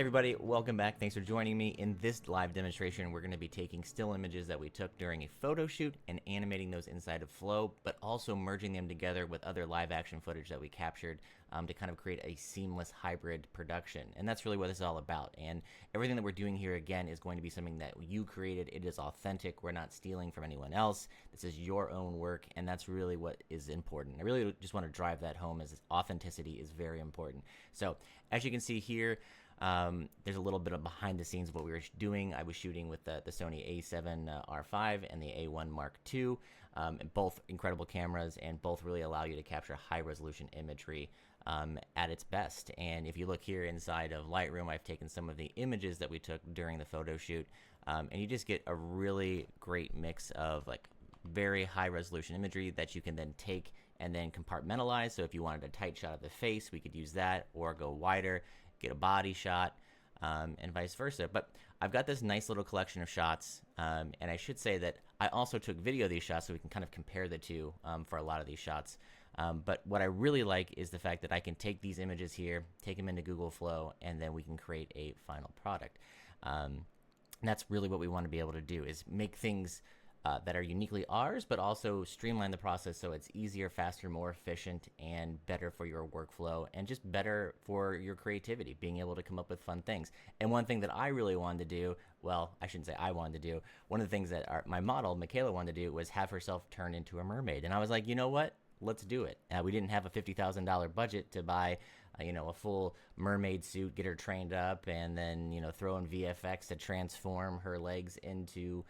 Hey everybody, welcome back. Thanks for joining me. In this live demonstration, we're going to be taking still images that we took during a photo shoot and animating those inside of Flow, but also merging them together with other live action footage that we captured to kind of create a seamless hybrid production. And that's really what this is all about. And everything that we're doing here, again, is going to be something that you created. It is authentic. We're not stealing from anyone else. This is your own work, and that's really what is important. I really just want to drive that home, as authenticity is very important. So as you can see here, there's a little bit of behind the scenes of what we were doing. I was shooting with the Sony a7 R5 and the A1 Mark II, both incredible cameras, and both really allow you to capture high resolution imagery at its best. And if you look here inside of Lightroom, I've taken some of the images that we took during the photo shoot, and you just get a really great mix of like very high resolution imagery that you can then take and then compartmentalize. So if you wanted a tight shot of the face, we could use that, or go wider, get a body shot, and vice versa. But I've got this nice little collection of shots, and I should say that I also took video of these shots so we can kind of compare the two for a lot of these shots. But what I really like is the fact that I can take these images here, take them into Google Flow, and then we can create a final product. And that's really what we want to be able to do, is make things that are uniquely ours, but also streamline the process so it's easier, faster, more efficient, and better for your workflow, and just better for your creativity, being able to come up with fun things. And one thing that I really wanted to do, well, I shouldn't say I wanted to do, one of the things that my model, Michaela, wanted to do was have herself turn into a mermaid. And I was like, you know what? Let's do it. We didn't have a $50,000 budget to buy, a full mermaid suit, get her trained up, and then, throw in VFX to transform her legs into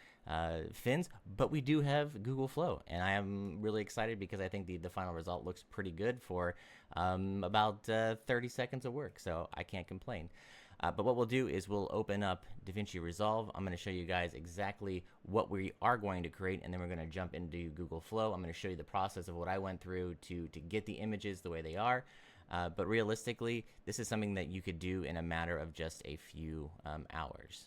fins. But we do have Google Flow, and I am really excited because I think the final result looks pretty good for about 30 seconds of work, so I can't complain. But what we'll do is we'll open up DaVinci Resolve. I'm going to show you guys exactly what we are going to create, and then we're going to jump into Google Flow. I'm going to show you the process of what I went through to get the images the way they are. But realistically, this is something that you could do in a matter of just a few hours.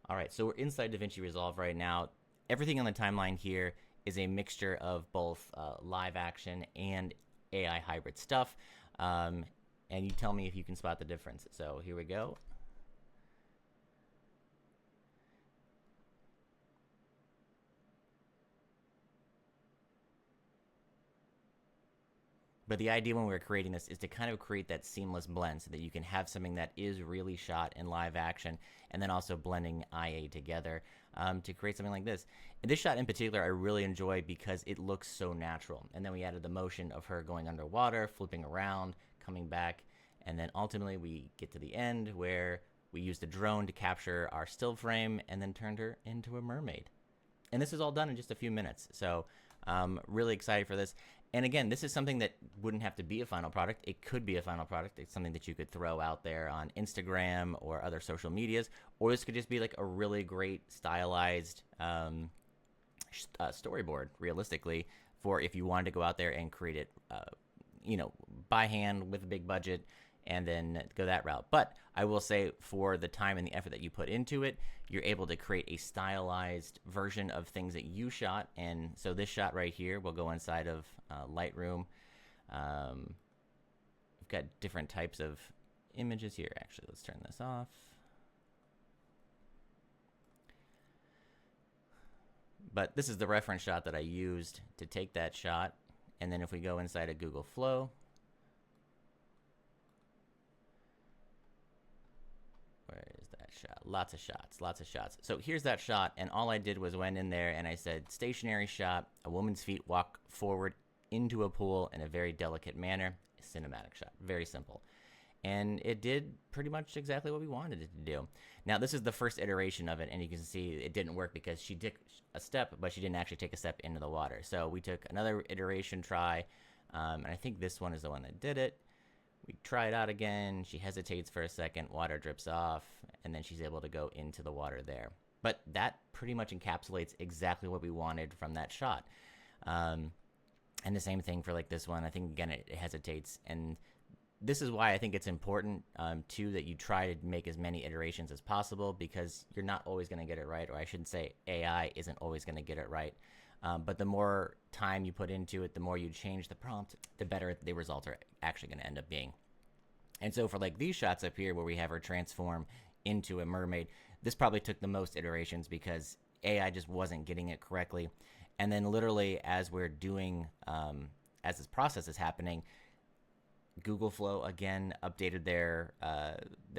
All right, so we're inside DaVinci Resolve right now. Everything on the timeline here is a mixture of both live action and AI hybrid stuff. And you tell me if you can spot the difference. So here we go. But the idea when we were creating this is to kind of create that seamless blend so that you can have something that is really shot in live action, and then also blending IA together to create something like this. And this shot in particular I really enjoy because it looks so natural. And then we added the motion of her going underwater, flipping around, coming back, and then ultimately we get to the end where we used a drone to capture our still frame and then turned her into a mermaid. And this is all done in just a few minutes. So really excited for this. And again, this is something that wouldn't have to be a final product. It could be a final product. It's something that you could throw out there on Instagram or other social medias, or this could just be like a really great stylized storyboard, realistically, for if you wanted to go out there and create it, by hand with a big budget, and then go that route. But I will say, for the time and the effort that you put into it, you're able to create a stylized version of things that you shot. And so this shot right here will go inside of Lightroom. We've got different types of images here. Actually, let's turn this off. But this is the reference shot that I used to take that shot. And then if we go inside of Google Flow, where is that shot? Lots of shots. So here's that shot, and all I did was went in there and I said, stationary shot, a woman's feet walk forward into a pool in a very delicate manner, a cinematic shot. Very simple. And it did pretty much exactly what we wanted it to do. Now, this is the first iteration of it, and you can see it didn't work because she took a step, but she didn't actually take a step into the water. So we took another iteration try, and I think this one is the one that did it. We try it out again. She hesitates for a second, water drips off, and then she's able to go into the water there. But that pretty much encapsulates exactly what we wanted from that shot. And the same thing for like this one. I think, again, it hesitates, and this is why I think it's important, too, that you try to make as many iterations as possible, because you're not always going to get it right, or I shouldn't say AI isn't always going to get it right. But the more time you put into it, the more you change the prompt, the better the results are actually going to end up being. And so for like these shots up here where we have her transform into a mermaid, this probably took the most iterations because AI just wasn't getting it correctly. And then literally as we're doing, as this process is happening, Google Flow again updated their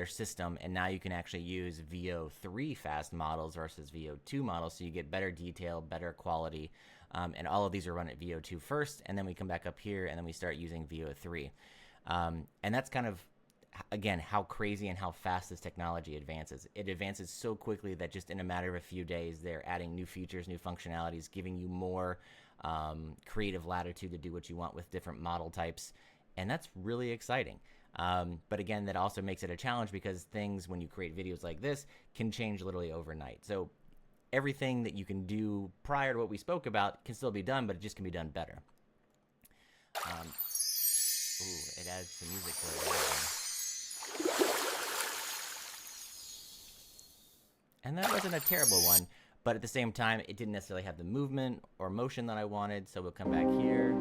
system, and now you can actually use VO3 fast models versus VO2 models, so you get better detail, better quality, and all of these are run at VO2 first, and then we come back up here, and then we start using VO3, and that's kind of again how crazy and how fast this technology advances. It advances so quickly that just in a matter of a few days, they're adding new features, new functionalities, giving you more creative latitude to do what you want with different model types. And that's really exciting. But again, that also makes it a challenge because things, when you create videos like this, can change literally overnight. So everything that you can do prior to what we spoke about can still be done, but it just can be done better. Ooh, it adds some music to it. And that wasn't a terrible one, but at the same time, it didn't necessarily have the movement or motion that I wanted. So we'll come back here.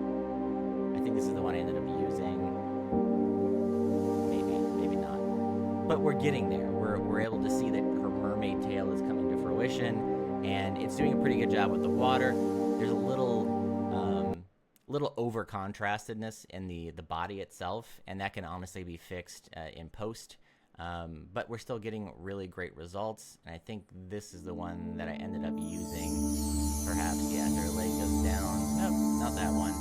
I think this is the one I ended up using. Maybe not. But we're getting there. We're able to see that her mermaid tail is coming to fruition, and it's doing a pretty good job with the water. There's a little over contrastedness in the body itself, and that can honestly be fixed in post. But we're still getting really great results, and I think this is the one that I ended up using. Perhaps, yeah, her leg goes down. Nope, not that one.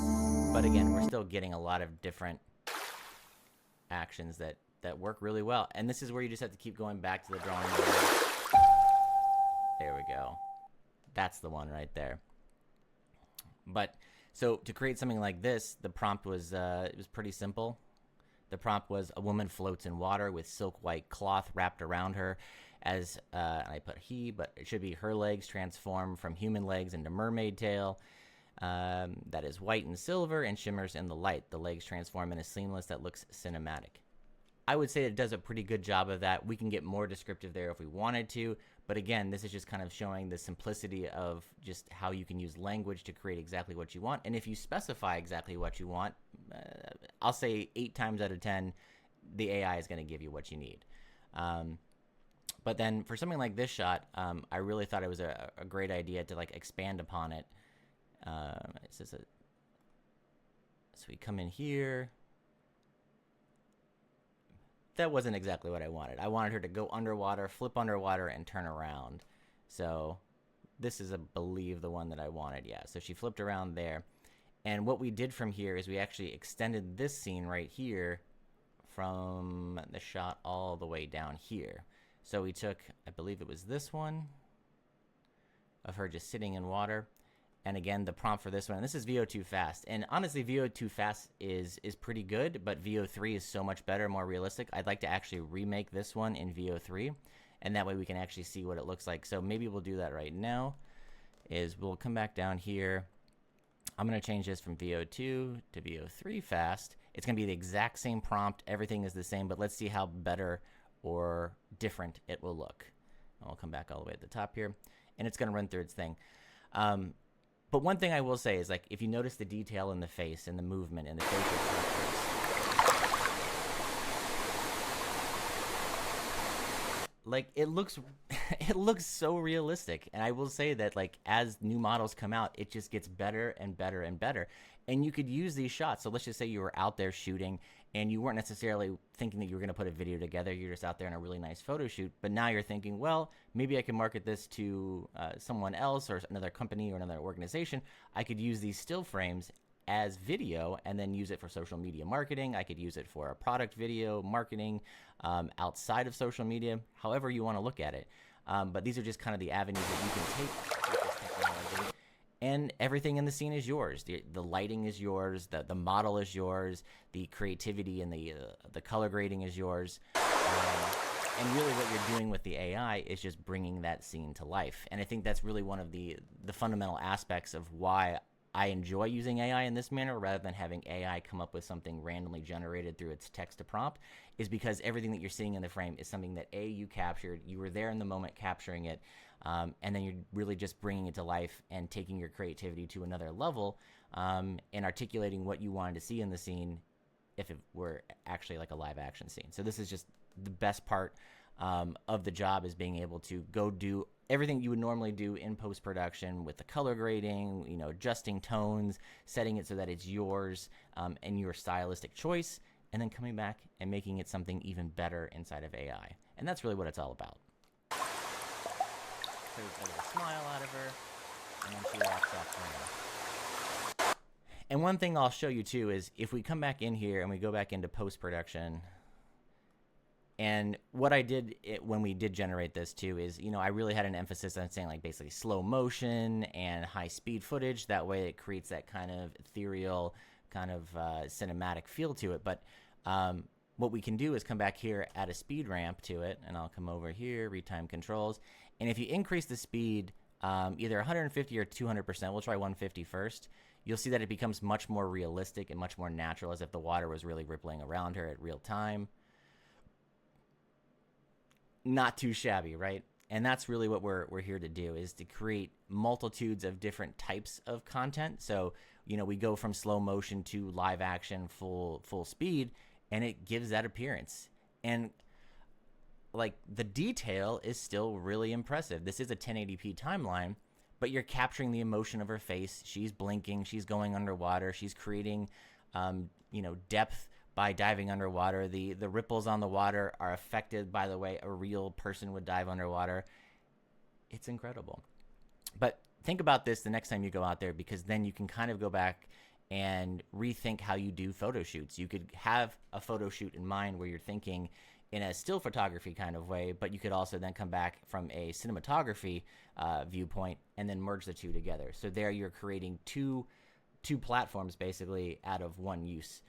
But again, we're still getting a lot of different actions that work really well. And this is where you just have to keep going back to the drawing board. There we go. That's the one right there. But so to create something like this, the prompt was it was pretty simple. The prompt was a woman floats in water with silk white cloth wrapped around her. As I put he, but it should be her legs transform from human legs into mermaid tail. That is white and silver and shimmers in the light. The legs transform in a seamless that looks cinematic. I would say it does a pretty good job of that. We can get more descriptive there if we wanted to, but again, this is just kind of showing the simplicity of just how you can use language to create exactly what you want. And if you specify exactly what you want, I'll say 8 times out of 10, the AI is going to give you what you need. But then for something like this shot, I really thought it was a great idea to like expand upon it. So we come in here. That wasn't exactly what I wanted. I wanted her to go underwater, flip underwater, and turn around. So this is, I believe, the one that I wanted. Yeah, so she flipped around there. And what we did from here is we actually extended this scene right here from the shot all the way down here. So we took, I believe it was this one, of her just sitting in water. And again, the prompt for this one, and this is VO2 fast. And honestly, VO2 fast is pretty good, but VO3 is so much better, more realistic. I'd like to actually remake this one in VO3, and that way we can actually see what it looks like. So maybe we'll do that right now, is we'll come back down here. I'm going to change this from VO2 to VO3 fast. It's going to be the exact same prompt. Everything is the same, but let's see how better or different it will look. And we'll come back all the way at the top here, and it's going to run through its thing. But one thing I will say is, like, if you notice the detail in the face and the movement and the facial structures, like, it looks so realistic. And I will say that, like, as new models come out, it just gets better and better and better. And you could use these shots. So let's just say you were out there shooting and you weren't necessarily thinking that you were going to put a video together. You're just out there in a really nice photo shoot. But now you're thinking, well, maybe I can market this to someone else or another company or another organization. I could use these still frames as video and then use it for social media marketing. I could use it for a product video marketing outside of social media, however you want to look at it. But these are just kind of the avenues that you can take with this technology. And everything in the scene is yours. The lighting is yours. The model is yours. The creativity and the color grading is yours. And really what you're doing with the AI is just bringing that scene to life. And I think that's really one of the fundamental aspects of why I enjoy using AI in this manner rather than having AI come up with something randomly generated through its text to prompt, is because everything that you're seeing in the frame is something that you captured. You were there in the moment capturing it. And then you're really just bringing it to life and taking your creativity to another level and articulating what you wanted to see in the scene if it were actually like a live action scene. So this is just the best part of the job, is being able to go do everything you would normally do in post-production with the color grading, you know, adjusting tones, setting it so that it's yours and your stylistic choice, and then coming back and making it something even better inside of AI. And that's really what it's all about. So I get a smile out of her, and then she walks off frame. And one thing I'll show you too is if we come back in here and we go back into post-production, and what I did when we did generate this too is, you know, I really had an emphasis on saying like basically slow motion and high speed footage. That way it creates that kind of ethereal, kind of cinematic feel to it. But what we can do is come back here, add a speed ramp to it, and I'll come over here, retime controls. And if you increase the speed, either 150 or 200%, we'll try 150 first, you'll see that it becomes much more realistic and much more natural, as if the water was really rippling around her at real time. Not too shabby, right? And that's really what we're here to do, is to create multitudes of different types of content. So, you know, we go from slow motion to live action full speed, and it gives that appearance. And like the detail is still really impressive. This is a 1080p timeline, but you're capturing the emotion of her face. She's blinking, she's going underwater, she's creating you know, depth by diving underwater. The ripples on the water are affected by the way a real person would dive underwater. It's incredible. But think about this the next time you go out there, because then you can kind of go back and rethink how you do photo shoots. You could have a photo shoot in mind where you're thinking in a still photography kind of way, but you could also then come back from a cinematography viewpoint and then merge the two together. So there you're creating two platforms basically out of one use.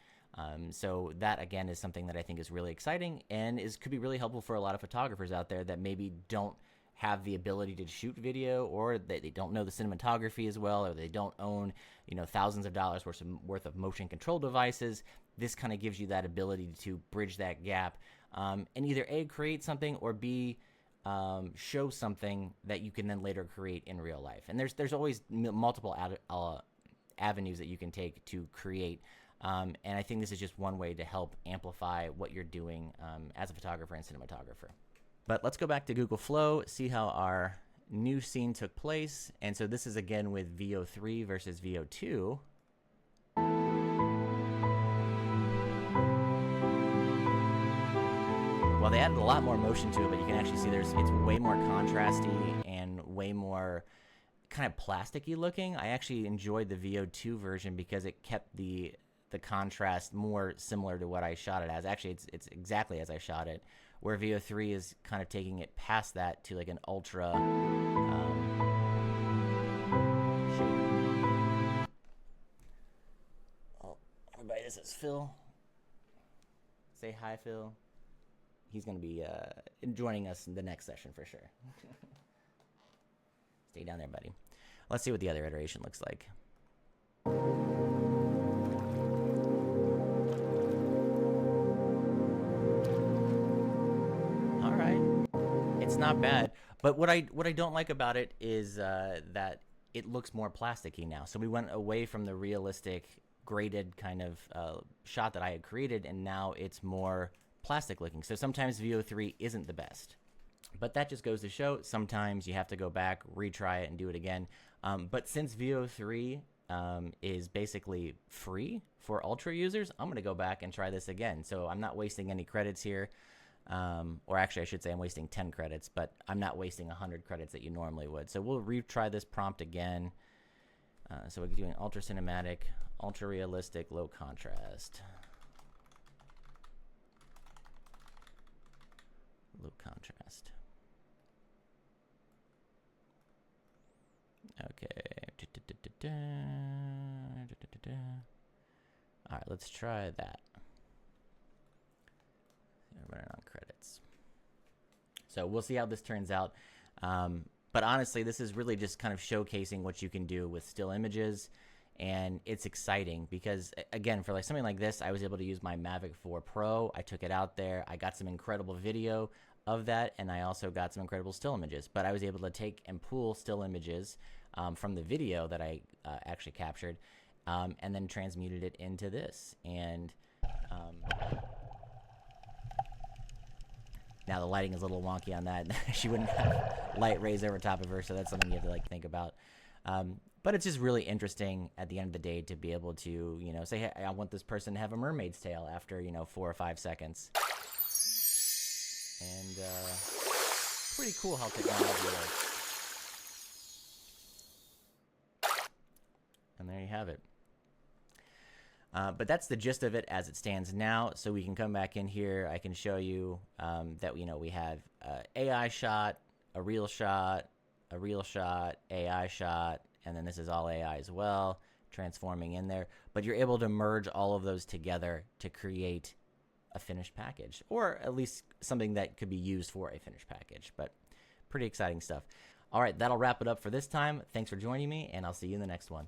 So that again is something that I think is really exciting and could be really helpful for a lot of photographers out there that maybe don't have the ability to shoot video, or they don't know the cinematography as well, or they don't own, you know, thousands of dollars worth of motion control devices. This kind of gives you that ability to bridge that gap, and either A, create something, or B, show something that you can then later create in real life. And there's always multiple avenues that you can take to create. And I think this is just one way to help amplify what you're doing as a photographer and cinematographer. But let's go back to Google Flow, see how our new scene took place. And so this is again with VO3 versus VO2. Well, they added a lot more motion to it, but you can actually see it's way more contrasty and way more kind of plasticky looking. I actually enjoyed the VO2 version because it kept the contrast more similar to what I shot it as. Actually, it's exactly as I shot it, where VO3 is kind of taking it past that to like an ultra shape. Oh, everybody, this is Phil. Say hi, Phil. He's going to be joining us in the next session for sure. Stay down there, buddy. Let's see what the other iteration looks like. All right, it's not bad. But what I don't like about it is that it looks more plasticky now. So we went away from the realistic graded kind of shot that I had created, and now it's more plastic looking. So sometimes VO3 isn't the best, but that just goes to show sometimes you have to go back, retry it, and do it again. But since VO3 is basically free for ultra users, I'm going to go back and try this again. So I'm not wasting any credits here. Or actually I should say I'm wasting 10 credits, but I'm not wasting 100 credits that you normally would. So we'll retry this prompt again. So we're doing ultra cinematic, ultra realistic, low contrast. Low contrast. Okay. All right, let's try that. Running on credits. So we'll see how this turns out. But honestly, this is really just kind of showcasing what you can do with still images. And it's exciting because, again, for like something like this, I was able to use my Mavic 4 Pro. I took it out there. I got some incredible video of that, and I also got some incredible still images. But I was able to take and pull still images from the video that I actually captured, and then transmuted it into this. And Now the lighting is a little wonky on that. She wouldn't have light rays over top of her, so that's something you have to like think about. But it's just really interesting at the end of the day to be able to, you know, say, hey, I want this person to have a mermaid's tail after, you know, 4 or 5 seconds. And pretty cool how technology works. And there you have it. But that's the gist of it as it stands now. So we can come back in here. I can show you that, you know, we have AI shot, a real shot, a real shot, AI shot, and then this is all AI as well, transforming in there. But you're able to merge all of those together to create a finished package, or at least something that could be used for a finished package. But pretty exciting stuff. All right, that'll wrap it up for this time. Thanks for joining me, and I'll see you in the next one.